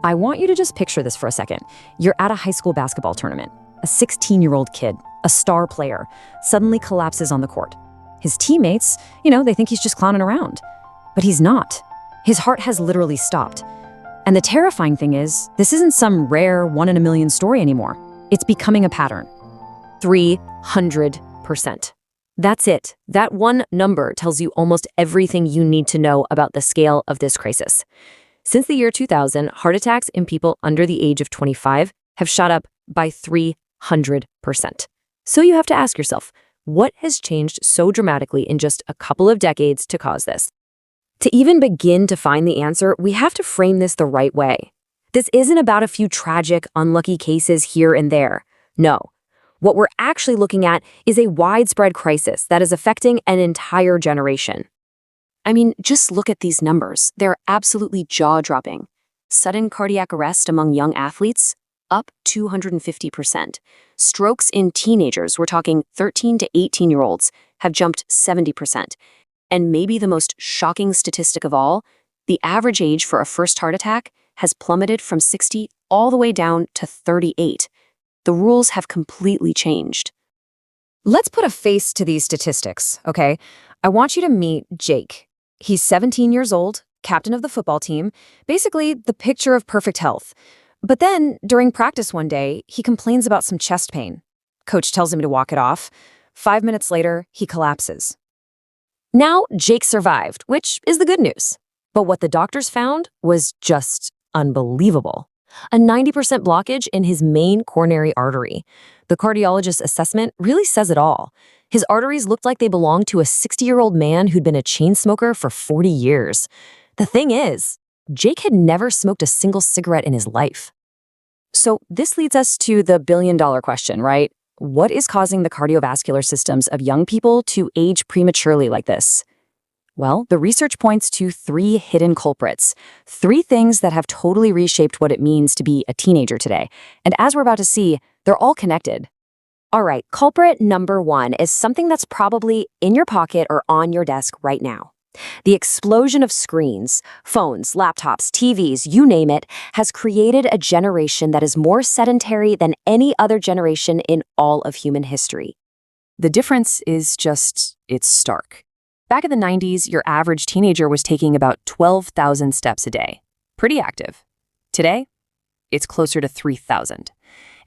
I want you to just picture this for a second. You're at a high school basketball tournament. A 16-year-old kid, a star player, suddenly collapses on the court. His teammates, they think he's just clowning around. But he's not. His heart has literally stopped. And the terrifying thing is, this isn't some rare one-in-a-million story anymore. It's becoming a pattern. 300%. That's it. That one number tells you almost everything you need to know about the scale of this crisis. Since the year 2000, heart attacks in people under the age of 25 have shot up by 300%. So you have to ask yourself, what has changed so dramatically in just a couple of decades to cause this? To even begin to find the answer, we have to frame this the right way. This isn't about a few tragic, unlucky cases here and there. No. What we're actually looking at is a widespread crisis that is affecting an entire generation. I mean, just look at these numbers. They're absolutely jaw-dropping. Sudden cardiac arrest among young athletes, up 250%. Strokes in teenagers, we're talking 13 to 18-year-olds, have jumped 70%. And maybe the most shocking statistic of all, the average age for a first heart attack has plummeted from 60 all the way down to 38. The rules have completely changed. Let's put a face to these statistics, okay? I want you to meet Jake. He's 17 years old, captain of the football team, basically the picture of perfect health. But then, during practice one day, he complains about some chest pain. Coach tells him to walk it off. 5 minutes later, he collapses. Now, Jake survived, which is the good news. But what the doctors found was just unbelievable. A 90% blockage in his main coronary artery. The cardiologist's assessment really says it all. His arteries looked like they belonged to a 60-year-old man who'd been a chain smoker for 40 years. The thing is, Jake had never smoked a single cigarette in his life. So this leads us to the billion-dollar question, right? What is causing the cardiovascular systems of young people to age prematurely like this? Well, the research points to 3 hidden culprits, 3 things that have totally reshaped what it means to be a teenager today. And as we're about to see, they're all connected. All right, culprit number 1 is something that's probably in your pocket or on your desk right now. The explosion of screens, phones, laptops, TVs, you name it, has created a generation that is more sedentary than any other generation in all of human history. The difference is it's stark. Back in the 90s, your average teenager was taking about 12,000 steps a day. Pretty active. Today, it's closer to 3,000.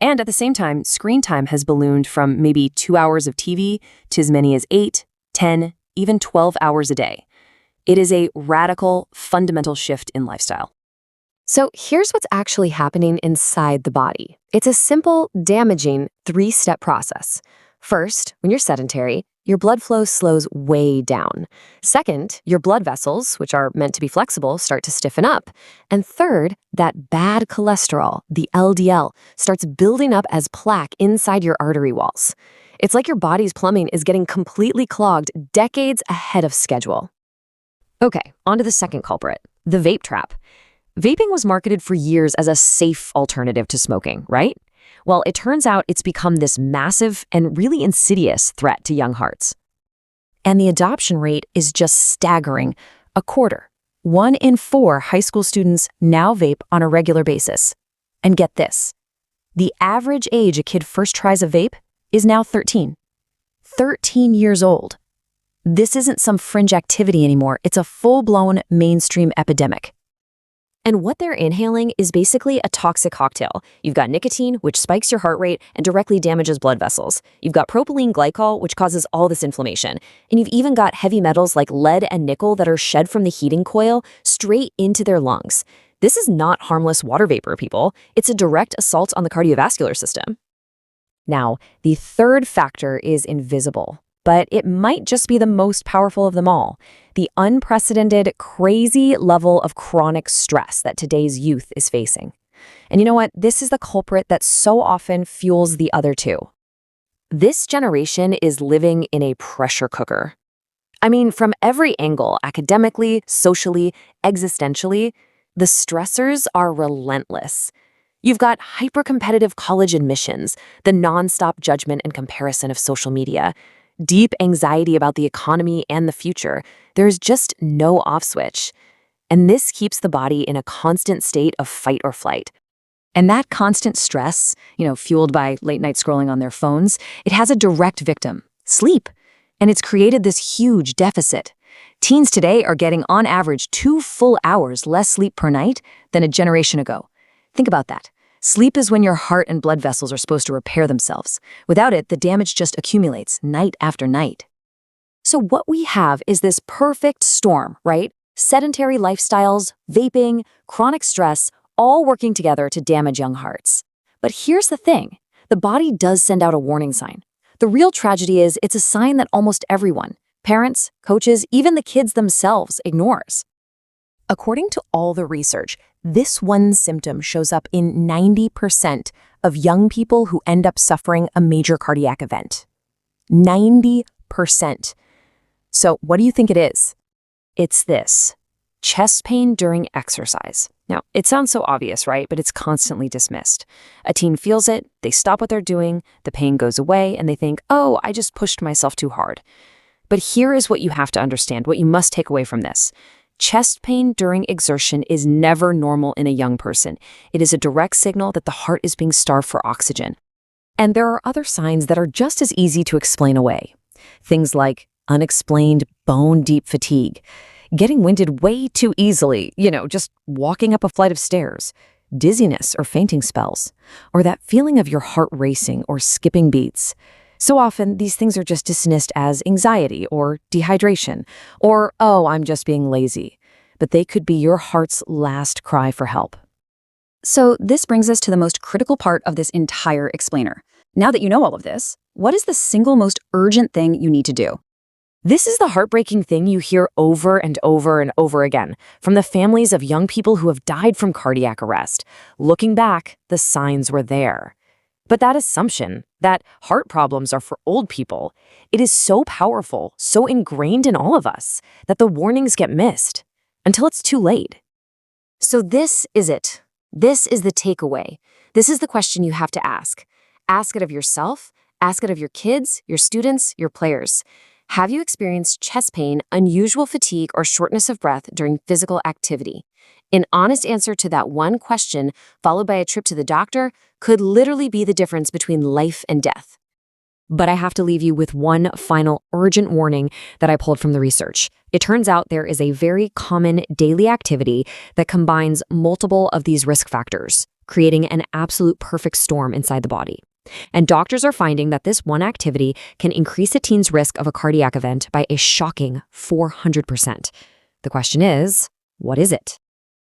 And at the same time, screen time has ballooned from maybe 2 hours of TV to as many as 8, 10, even 12 hours a day. It is a radical, fundamental shift in lifestyle. So here's what's actually happening inside the body. It's a simple, damaging 3-step process. First, when you're sedentary, your blood flow slows way down. Second, your blood vessels, which are meant to be flexible, start to stiffen up. And third, that bad cholesterol, the LDL, starts building up as plaque inside your artery walls. It's like your body's plumbing is getting completely clogged decades ahead of schedule. Okay, on to the second culprit, the vape trap. Vaping was marketed for years as a safe alternative to smoking, right? Well, it turns out it's become this massive and really insidious threat to young hearts. And the adoption rate is just staggering, a quarter. 1 in 4 high school students now vape on a regular basis. And get this, the average age a kid first tries a vape is now 13. 13 years old. This isn't some fringe activity anymore. It's a full-blown mainstream epidemic. And what they're inhaling is basically a toxic cocktail. You've got nicotine, which spikes your heart rate and directly damages blood vessels. You've got propylene glycol, which causes all this inflammation. And you've even got heavy metals like lead and nickel that are shed from the heating coil straight into their lungs. This is not harmless water vapor, people. It's a direct assault on the cardiovascular system. Now, the third factor is invisible, but it might just be the most powerful of them all. The unprecedented, crazy level of chronic stress that today's youth is facing. And you know what? This is the culprit that so often fuels the other two. This generation is living in a pressure cooker. I mean, from every angle, academically, socially, existentially, the stressors are relentless. You've got hyper-competitive college admissions, the nonstop judgment and comparison of social media, deep anxiety about the economy and the future. There's just no off switch. And this keeps the body in a constant state of fight or flight. And that constant stress, fueled by late night scrolling on their phones, it has a direct victim, sleep. And it's created this huge deficit. Teens today are getting on average 2 full hours less sleep per night than a generation ago. Think about that. Sleep is when your heart and blood vessels are supposed to repair themselves. Without it, the damage just accumulates night after night. So what we have is this perfect storm, right? Sedentary lifestyles, vaping, chronic stress, all working together to damage young hearts. But here's the thing. The body does send out a warning sign. The real tragedy is it's a sign that almost everyone, parents, coaches, even the kids themselves, ignores. According to all the research, this one symptom shows up in 90% of young people who end up suffering a major cardiac event. 90%. So what do you think it is? It's this: chest pain during exercise. Now, it sounds so obvious, right? But it's constantly dismissed. A teen feels it, they stop what they're doing, the pain goes away, and they think, oh, I just pushed myself too hard. But here is what you have to understand, what you must take away from this. Chest pain during exertion is never normal in a young person. It is a direct signal that the heart is being starved for oxygen. And there are other signs that are just as easy to explain away. Things like unexplained bone-deep fatigue, getting winded way too easily, just walking up a flight of stairs, dizziness or fainting spells, or that feeling of your heart racing or skipping beats. So often, these things are just dismissed as anxiety or dehydration, or, oh, I'm just being lazy. But they could be your heart's last cry for help. So this brings us to the most critical part of this entire explainer. Now that you know all of this, what is the single most urgent thing you need to do? This is the heartbreaking thing you hear over and over and over again from the families of young people who have died from cardiac arrest. Looking back, the signs were there. But that assumption that heart problems are for old people, it is so powerful, so ingrained in all of us, that the warnings get missed until it's too late. So this is it. This is the takeaway. This is the question you have to ask. Ask it of yourself, ask it of your kids, your students, your players. Have you experienced chest pain, unusual fatigue, or shortness of breath during physical activity? An honest answer to that one question, followed by a trip to the doctor, could literally be the difference between life and death. But I have to leave you with one final urgent warning that I pulled from the research. It turns out there is a very common daily activity that combines multiple of these risk factors, creating an absolute perfect storm inside the body. And doctors are finding that this one activity can increase a teen's risk of a cardiac event by a shocking 400%. The question is, what is it?